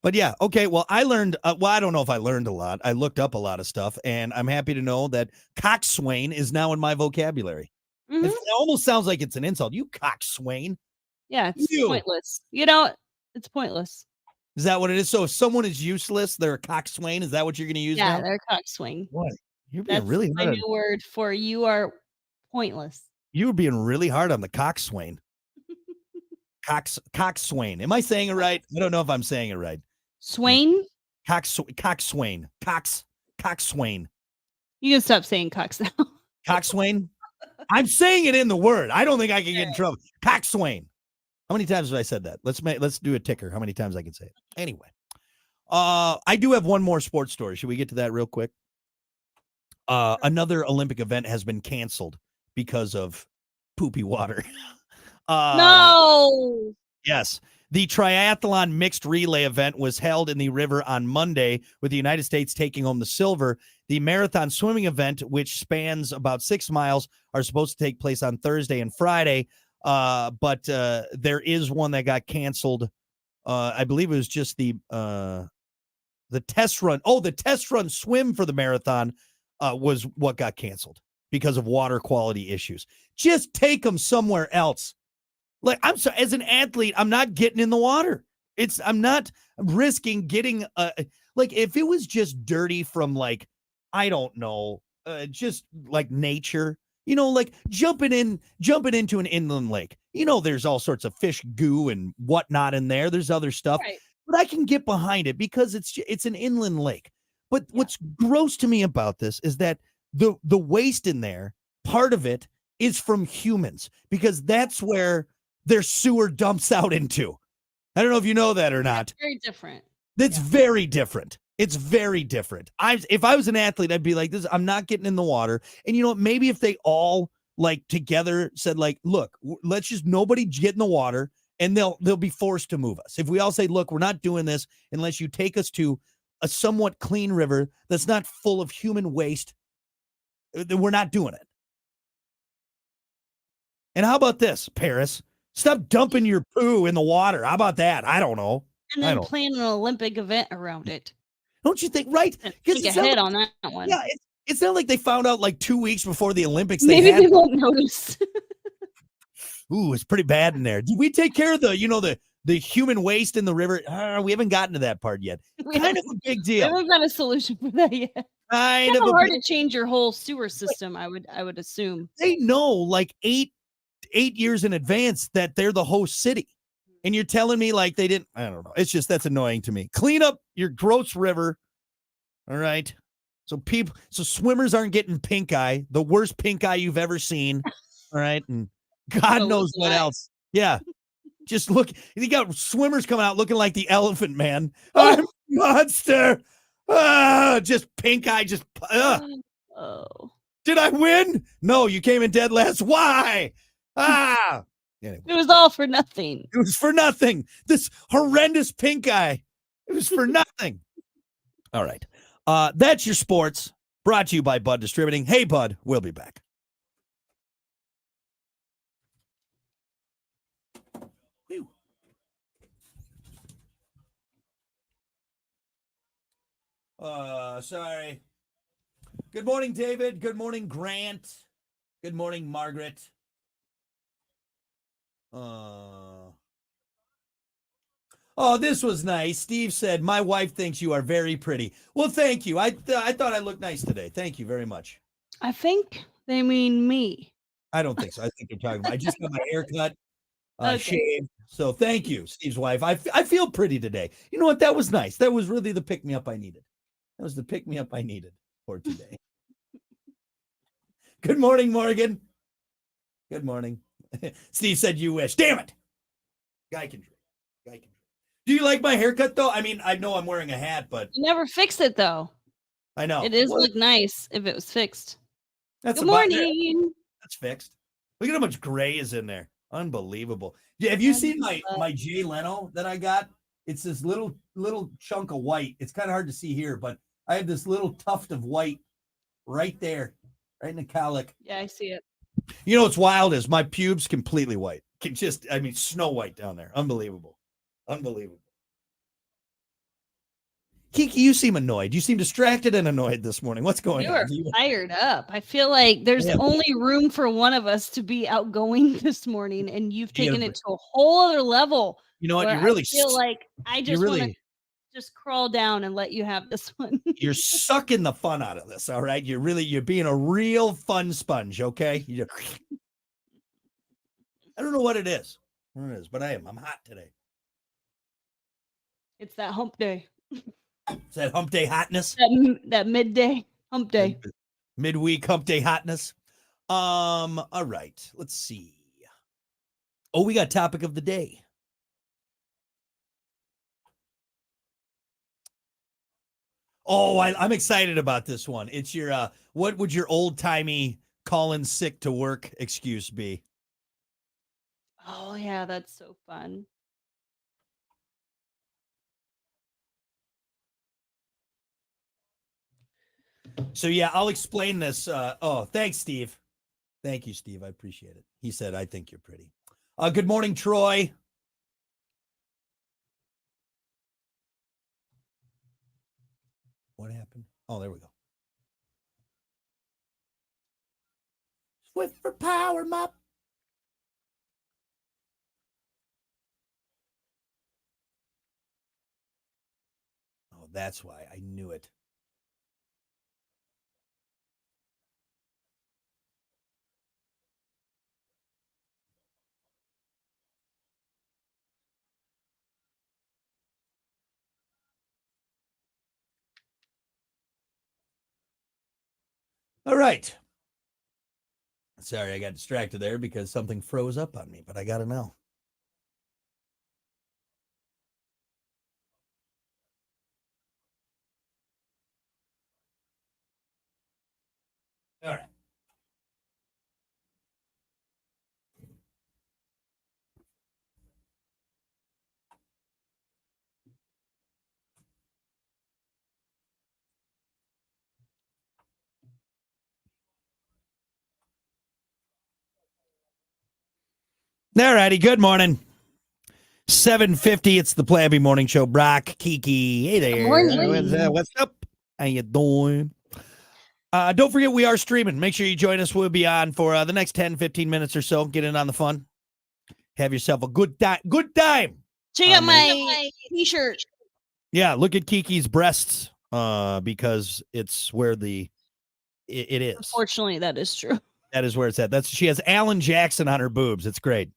But yeah, okay. Well, I learned, I don't know if I learned a lot. I looked up a lot of stuff, and I'm happy to know that coxswain is now in my vocabulary. Mhm. It almost sounds like it's an insult. You coxswain. Yeah, it's You. pointless. You know, it's pointless. Is that what it is? So if someone is useless, they're a coxswain. Is that what you're going to use Yeah, now? they're cockswing. What? You're being That's really my hard. new word for you are pointless. You were being really hard on the coxswain. Coxswain. Am I saying it right? I don't know if I'm saying it right. Swain? Coxswain. Coxswain. You can stop saying cocks now. Coxswain. I'm saying it in the word. I don't think I can get in trouble. Coxswain. How many times have I said that? Let's do a ticker. How many times I can say it? Anyway, I do have one more sports story. Should we get to that real quick? Another Olympic event has been canceled because of poopy water. No. Yes. The triathlon mixed relay event was held in the river on Monday, with the United States taking home the silver. The marathon swimming event, which spans about 6 miles, are supposed to take place on Thursday and Friday. But there is one that got canceled. I believe it was just the test run. Oh, the test run swim for the marathon was what got canceled because of water quality issues. Just take them somewhere else. Like, I'm sorry, as an athlete, I'm not getting in the water. I'm not risking getting like if it was just dirty from like, I don't know, just like nature, like jumping into an inland lake. There's all sorts of fish goo and whatnot in there. There's other stuff, Right. but I can get behind it because it's an inland lake. But what's gross to me about this is that the waste in there, part of it is from humans, because that's where their sewer dumps out into. I don't know if you know that or not. Very different. That's very different. It's very different. If I was an athlete, I'd be like this. I'm not getting in the water. And you know what? Maybe if they all like together said like, look, let's just nobody get in the water, and they'll be forced to move us. If we all say, look, we're not doing this unless you take us to a somewhat clean river that's not full of human waste, then we're not doing it. And how about this, Paris? Stop dumping your poo in the water. How about that? I don't know. And then plan an Olympic event around it. Don't you think? Right? Take a hit on that one. Yeah, it's not like they found out like 2 weeks before the Olympics. Maybe they won't notice. Ooh, it's pretty bad in there. Did we take care of the human waste in the river? We haven't gotten to that part yet. Kind of a big deal. We haven't got a solution for that yet. Kind of hard to change your whole sewer system. I would assume they know like 8 years in advance that they're the host city, and you're telling me like they didn't. I don't know. It's just that's annoying to me. Clean up your gross river. All right. So swimmers aren't getting pink eye, the worst pink eye you've ever seen. All right. And God knows what else. Yeah. Just look, you got swimmers coming out looking like the Elephant Man. I'm a monster. Just pink eye. Oh. Did I win? No, you came in dead last. Why? Anyway. It was all for nothing. It was for nothing. This horrendous pink eye. It was for nothing. All right. That's your sports, brought to you by Bud Distributing. Hey, Bud, we'll be back. Sorry. Good morning, David. Good morning, Grant. Good morning, Margaret. Oh, this was nice. Steve said, my wife thinks you are very pretty. Well, thank you. I thought I looked nice today. Thank you very much. I think they mean me. I don't think so. I think they're talking about, I just got my hair cut, Okay. shaved. So thank you, Steve's wife. I feel pretty today. You know what? That was nice. That was really the pick-me-up I needed. That was the pick-me-up I needed for today. Good morning, Morgan. Good morning. Steve said you wish. Damn it. Guy can drink. Do you like my haircut, though? I mean, I know I'm wearing a hat, but You never fixed it though. I know. It is look nice if it was fixed. That's Good morning. That's fixed. Look at how much gray is in there. Unbelievable. Yeah, have you seen my Jay Leno that I got? It's this little chunk of white. It's kind of hard to see here, but I have this little tuft of white right there, right in the cowlick. Yeah, I see it. You know what's wild is my pubes completely white. Snow white down there. Unbelievable. Kiki, you seem annoyed. You seem distracted and annoyed this morning. What's going on? You are fired up. I feel like there's only room for one of us to be outgoing this morning, and you've taken it to a whole other level. You know what? You really I feel like I just want to just crawl down and let you have this one. You're sucking the fun out of this, all right? You're being a real fun sponge, okay? I don't know what it is. But I'm hot today. It's that hump day. It's that hump day hotness. That midday hump day. Midweek hump day hotness. All right. Let's see. Oh, we got topic of the day. Oh, I'm excited about this one. It's your what would your old-timey calling sick to work excuse be? Oh yeah, that's so fun. So yeah, I'll explain this. Thanks, Steve. Thank you, Steve. I appreciate it. He said, I think you're pretty. Good morning, Troy. What happened? Oh, there we go. Swift for power mop. Oh, that's why. I knew it. All right. Sorry, I got distracted there because something froze up on me, but I got to know. All right. All righty. Good morning. 7:50. It's the Plan B Morning Show. Brock, Kiki. Hey there. Good morning. What's up? How you doing? Don't forget, we are streaming. Make sure you join us. We'll be on for the next 10, 15 minutes or so. Get in on the fun. Have yourself a good time. Good time. Check out my t-shirt. Yeah, look at Kiki's breasts because it's where it is. Unfortunately, that is true. That is where it's at. She has Alan Jackson on her boobs. It's great.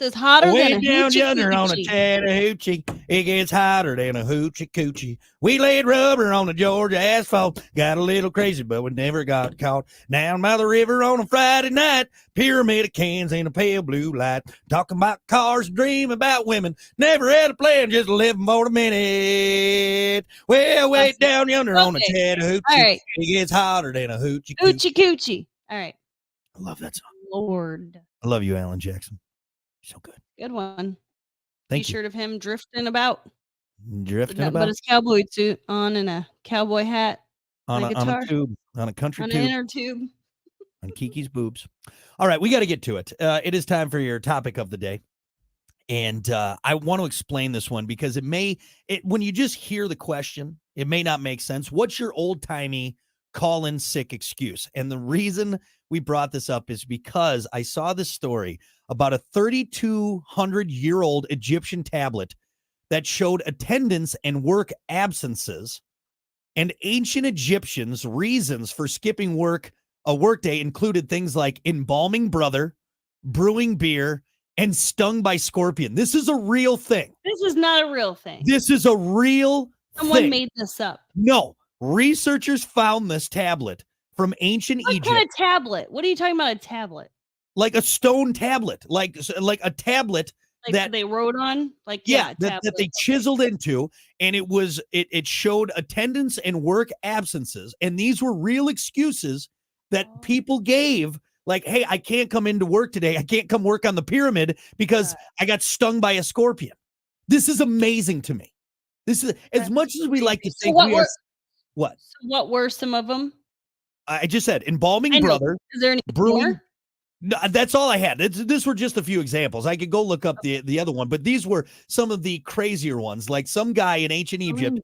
It's hotter Way than a down hoochie yonder on a coochie. Chattahoochee, it gets hotter than a hoochie coochie. We laid rubber on the Georgia asphalt, got a little crazy, but we never got caught. Down by the river on a Friday night, pyramid of cans and a pale blue light. Talking about cars, dream about women, never had a plan, just living for the minute. Well, way down yonder on a Chattahoochee, it gets hotter than a hoochie coochie. Hoochie coochie. All right. I love that song. Lord. I love you, Alan Jackson. So good. Good one. Thank you. T-shirt of him drifting about. Drifting about. But his cowboy suit on and a cowboy hat. On a tube. On a country tube. On an inner tube. On Kiki's boobs. All right, we got to get to it. It is time for your topic of the day. And I want to explain this one because when you just hear the question, it may not make sense. What's your old-timey call-in sick excuse? And the reason we brought this up is because I saw this story about a 3,200-year-old Egyptian tablet that showed attendance and work absences. And ancient Egyptians' reasons for skipping a workday included things like embalming brother, brewing beer, and stung by scorpion. This is a real thing. This is not a real thing. This is a real Someone thing. made this up. No, researchers found this tablet from ancient Egypt. What kind of tablet? What are you talking about? A tablet? Like a stone tablet, like a tablet that they wrote on, like that they chiseled into, and it showed attendance and work absences, and these were real excuses that people gave, like, hey, I can't come into work today, I can't come work on the pyramid because I got stung by a scorpion. This is amazing to me. This is, as much as we like to think we are. What? So what were some of them? I just said embalming brother. Is there any brewing more? No, that's all I had. These were just a few examples. I could go look up the other one, but these were some of the crazier ones. Like some guy in ancient Egypt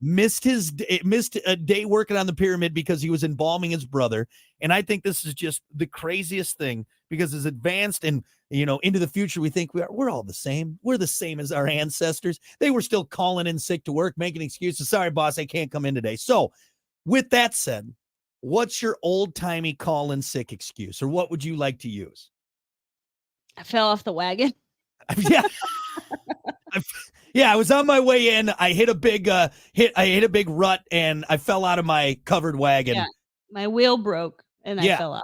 missed a day working on the pyramid because he was embalming his brother. And I think this is just the craziest thing, because as advanced and into the future, we think we're all the same. We're the same as our ancestors. They were still calling in sick to work, making excuses. Sorry, boss, I can't come in today. So, with that said, what's your old-timey call-in sick excuse, or what would you like to use? I fell off the wagon. Yeah. I was on my way in. I hit a big rut, and I fell out of my covered wagon. Yeah. My wheel broke, and I fell out.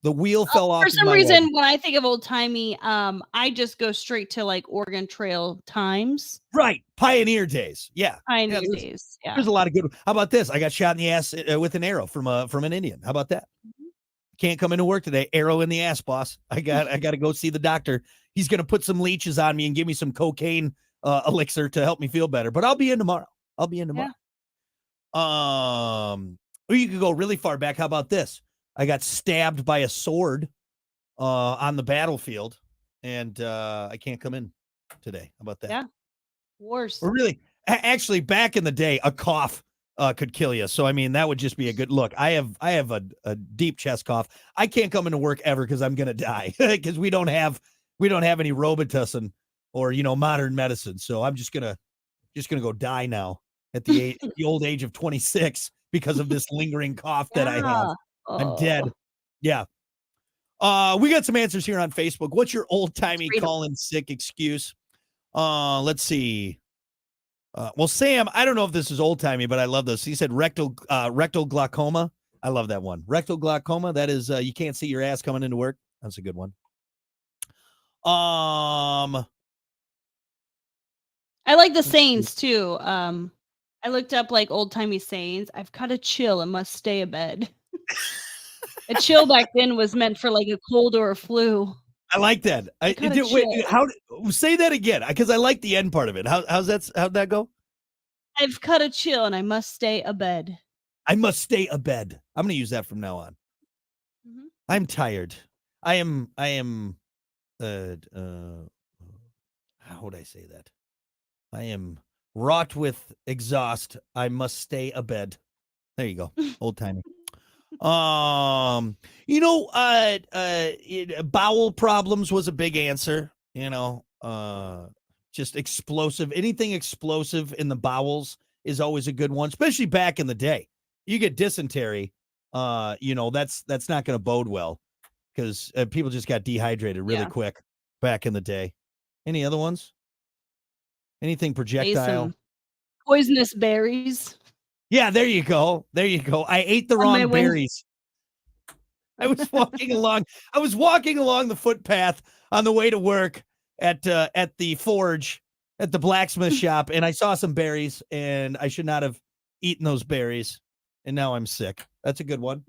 The wheel fell off. For some reason, when I think of old-timey, I just go straight to like Oregon Trail times. Right. Pioneer days. Yeah. Pioneer days. Yeah. There's a lot of good. How about this? I got shot in the ass with an arrow from an Indian. How about that? Mm-hmm. Can't come into work today. Arrow in the ass, boss. I got to go see the doctor. He's going to put some leeches on me and give me some cocaine elixir to help me feel better. But I'll be in tomorrow. Yeah. Or you could go really far back. How about this? I got stabbed by a sword on the battlefield, and I can't come in today. How about that? Yeah. Worse. Or really, actually, back in the day, a cough could kill you. So, I mean, that would just be a good look. I have a deep chest cough. I can't come into work ever because I'm going to die, because we don't have any Robitussin or, modern medicine. So I'm just going to go die now at the old age of 26 because of this lingering cough that I have. I'm dead. Yeah. We got some answers here on Facebook. What's your old-timey call-in sick excuse? Let's see. Well, Sam, I don't know if this is old-timey, but I love this. He said rectal glaucoma. I love that one. Rectal glaucoma. That is, you can't see your ass coming into work. That's a good one. I like the sayings too. I looked up like old-timey sayings. I've got a chill and must stay abed. A chill back then was meant for like a cold or a flu. I like that. Say that again, because I like the end part of it. How'd that go? I've cut a chill and I must stay abed. I must stay abed. I'm going to use that from now on. Mm-hmm. I'm tired. I am. How would I say that? I am wrought with exhaust. I must stay abed. There you go. Old timey. Bowel problems was a big answer. Just explosive. Anything explosive in the bowels is always a good one, especially back in the day. You get dysentery, that's not going to bode well, because people just got dehydrated really quick back in the day. Any other ones? Anything projectile? Poisonous berries. Yeah, there you go. I ate the wrong berries. I was walking along the footpath on the way to work at the forge, at the blacksmith shop, and I saw some berries, and I should not have eaten those berries, and now I'm sick. That's a good one.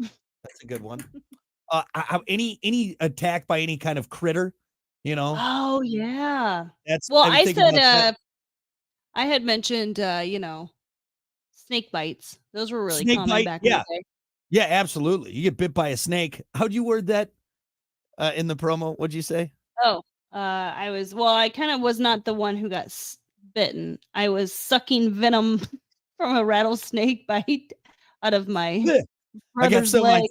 Any attack by any kind of critter, Oh yeah. I said I had mentioned snake bites. Those were really common back in the day. Yeah, absolutely. You get bit by a snake. How'd you word that in the promo? What'd you say? I kind of was not the one who got bitten. I was sucking venom from a rattlesnake bite out of my brother's leg.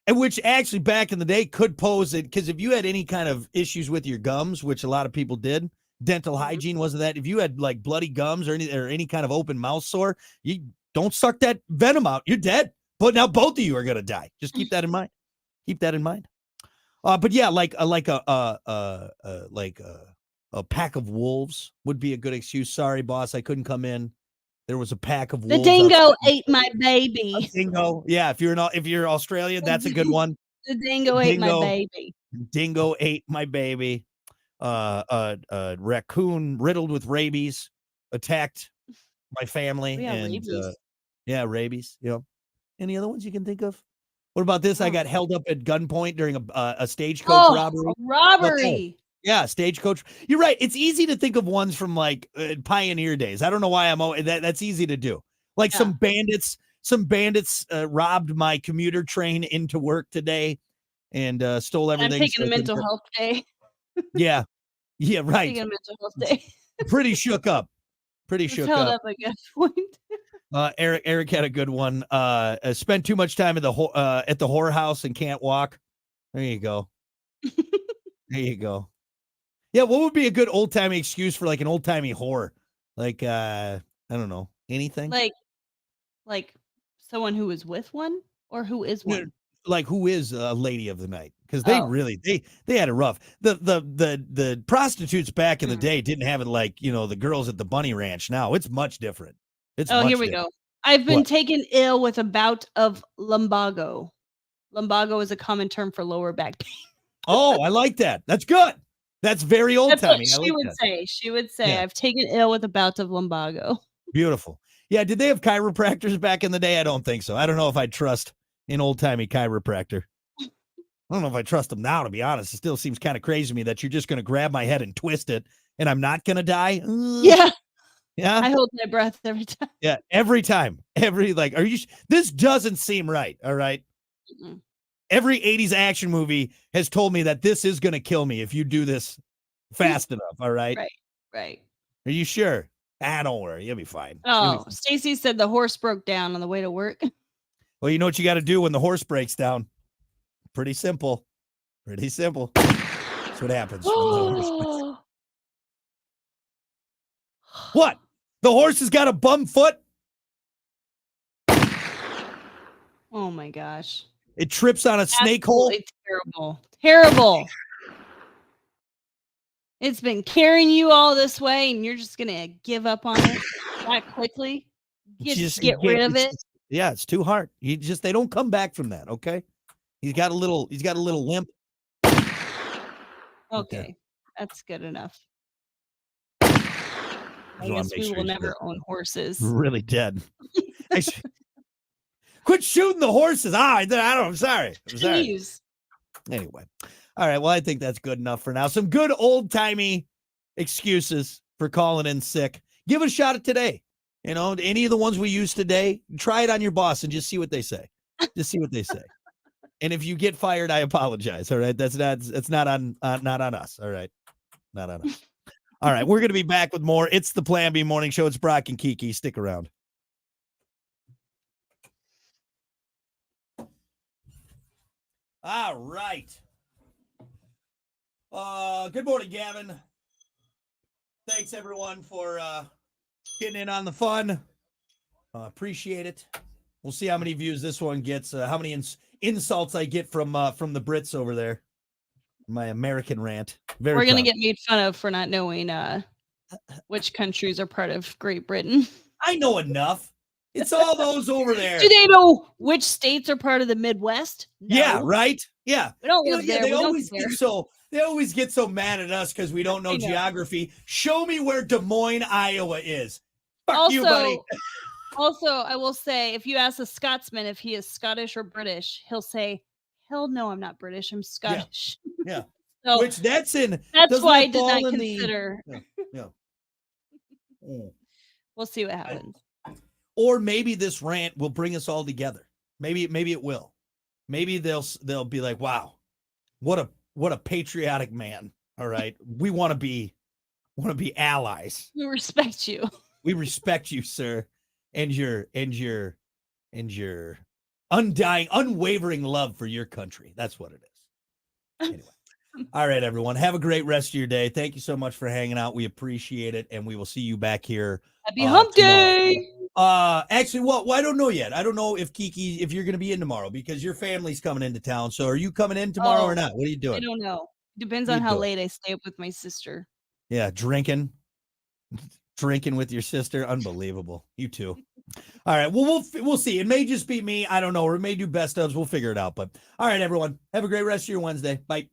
And which actually back in the day could pose it, because if you had any kind of issues with your gums, which a lot of people did, dental hygiene wasn't that. If you had like bloody gums or any kind of open mouth sore, you don't suck that venom out. You're dead. But now both of you are gonna die. Just keep that in mind. Keep that in mind. But yeah, like a pack of wolves would be a good excuse. Sorry, boss, I couldn't come in. There was a pack of The wolves. dingo ate my A baby. dingo. Yeah, if you're Australian, that's a good one. The dingo ate my baby. Dingo ate my baby. Raccoon riddled with rabies attacked my family. Yeah, and rabies. Rabies. You know, any other ones you can think of? What about this? I got held up at gunpoint during a stagecoach robbery. A robbery. Yeah, stagecoach. You're right. It's easy to think of ones from like pioneer days. I don't know why that's easy to do. Like some bandits robbed my commuter train into work today and stole everything. I'm taking a mental health day. Yeah. Yeah, right. Taking a mental health day. Pretty shook up. Held up a good point. Eric had a good one. Spent too much time at the whorehouse and can't walk. There you go. There you go. Yeah, what would be a good old timey excuse for like an old timey whore? Like I don't know, anything. Like someone who is with one or who is one. Like who is a lady of the night? Because they really they had it rough. The prostitutes back in the day didn't have it like the girls at the Bunny Ranch. Now it's much different. Here we go. I've been taken ill with a bout of lumbago. Lumbago is a common term for lower back pain. Oh, I like that. That's good. That's very old timey. She would say, I've taken ill with a bout of lumbago. Beautiful. Yeah. Did they have chiropractors back in the day? I don't think so. I don't know if I trust an old timey chiropractor. I don't know if I trust them now, to be honest. It still seems kind of crazy to me that you're just going to grab my head and twist it and I'm not going to die. Yeah. Yeah. I hold my breath every time. Yeah. Every time. This doesn't seem right. All right. Mm-mm. Every 80s action movie has told me that this is going to kill me if you do this fast enough. All right. Right. Are you sure? Don't worry. You'll be fine. Oh, Stacy said the horse broke down on the way to work. Well, you know what you got to do when the horse breaks down? Pretty simple. Pretty simple. That's what happens. When the horse What? The horse has got a bum foot? Oh my gosh. It trips on a snake hole? Terrible. It's been carrying you all this way and you're just going to give up on it that quickly? Just get rid of it? Yeah, it's too hard. They don't come back from that, okay? He's got a little limp. Okay. That's good enough. I guess we will never own horses. Really dead. Quit shooting the horses. I don't know. I'm sorry. Jeez. Anyway. All right. Well, I think that's good enough for now. Some good old-timey excuses for calling in sick. Give a shot at today. Any of the ones we used today, try it on your boss and just see what they say. Just see what they say. And if you get fired, I apologize. All right. That's not on us. All right. Not on us. All right. We're going to be back with more. It's the Plan B Morning Show. It's Brock and Kiki. Stick around. All right. Good morning, Gavin. Thanks, everyone, for getting in on the fun. Appreciate it. We'll see how many views this one gets. How many insults I get from the Brits over there. My American rant. We're going to get made fun of for not knowing which countries are part of Great Britain. I know enough. It's all those over there. Do they know which states are part of the Midwest? No. Yeah, right? Yeah. We don't live there. They always get so mad at us because we don't know geography. Show me where Des Moines, Iowa is. Fuck you, buddy. Also, I will say, if you ask a Scotsman if he is Scottish or British, he'll say, hell no, I'm not British. I'm Scottish. Yeah. So which that's why I did not consider. Yeah. We'll see what happens. Or maybe this rant will bring us all together. Maybe it will. Maybe they'll be like, wow, what a patriotic man. All right. We want to be allies. We respect you. We respect you, sir. And your undying, unwavering love for your country. That's what it is. Anyway. All right, everyone. Have a great rest of your day. Thank you so much for hanging out. We appreciate it, and we will see you back here Happy hump tomorrow. day. Actually, well, I don't know yet. I don't know if Kiki, if you're going to be in tomorrow because your family's coming into town. So, are you coming in tomorrow or not? What are you I doing? don't know. Depends What are on you how doing? late I stay up with my sister. Yeah, drinking with your sister. Unbelievable. You too. All right. Well, we'll see. It may just be me. I don't know. Or it may do best ofs. We'll figure it out. But all right, everyone. Have a great rest of your Wednesday. Bye.